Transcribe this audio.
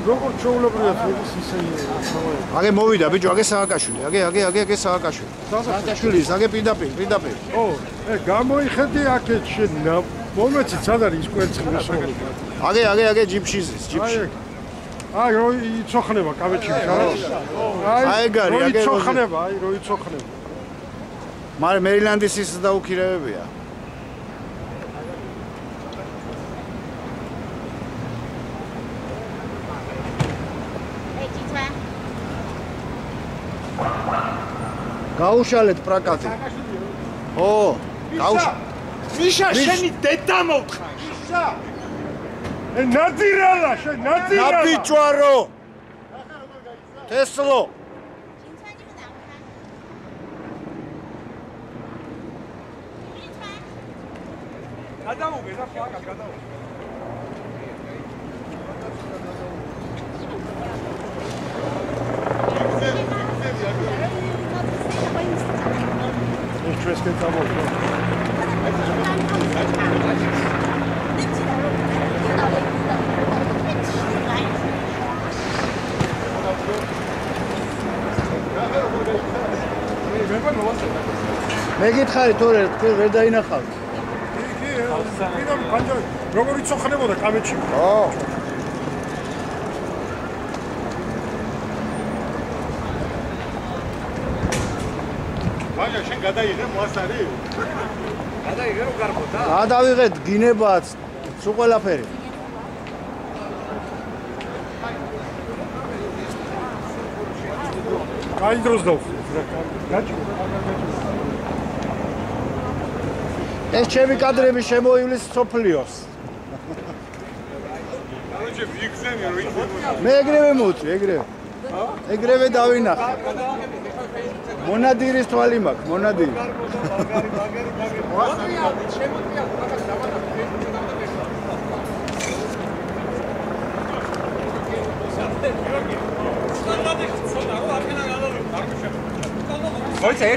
როგორ ჩაულებრია ეს ისინი აგე მოვიდა ბიჭო აგე სააკაშვილი აგე სააკაშვილი სააკაშვილი აგე პირდაპირ ო გამოიხედი აქეთ შენ მომეცი სად არის ის კვერცხი სულ აგე ჯიპში ზის ჯიპში აი რო იცოხნება კავეჩი აი გარი აგე იცოხნება რო იცოხნება მაგრამ მერილანდის ის დაუქირევებია გაუშალეთ პრაკატი. ო, მიშა, შენი დედა მოვხარ. მიშა. ნადირალა, შენ ნადირალა. ნაბიჯვარო. თესლო. გადავუგე და ფლაკად გადავუგე. Tres que estamos. მე გითხარი თორე ვერ დაინახავთ. როგორ იცოხნებოდა კამეჩი? ო. ვაჟა შენ გადაიღე მოასარი? გადაიღე რომ გარბოდა? გადავიღეთ გინებაც, სულ ყველაფერი. კაი დროს დავხსნით. ეს ჩემი კადრები შემოივლის სოფლიოს. კაროჩე ვიგზენი რომ იქნება. მე ეგრევე მოვწვი, ეგრევე დავინახე. მონადირის თვალი მაქვს, მონადირი. მოიცა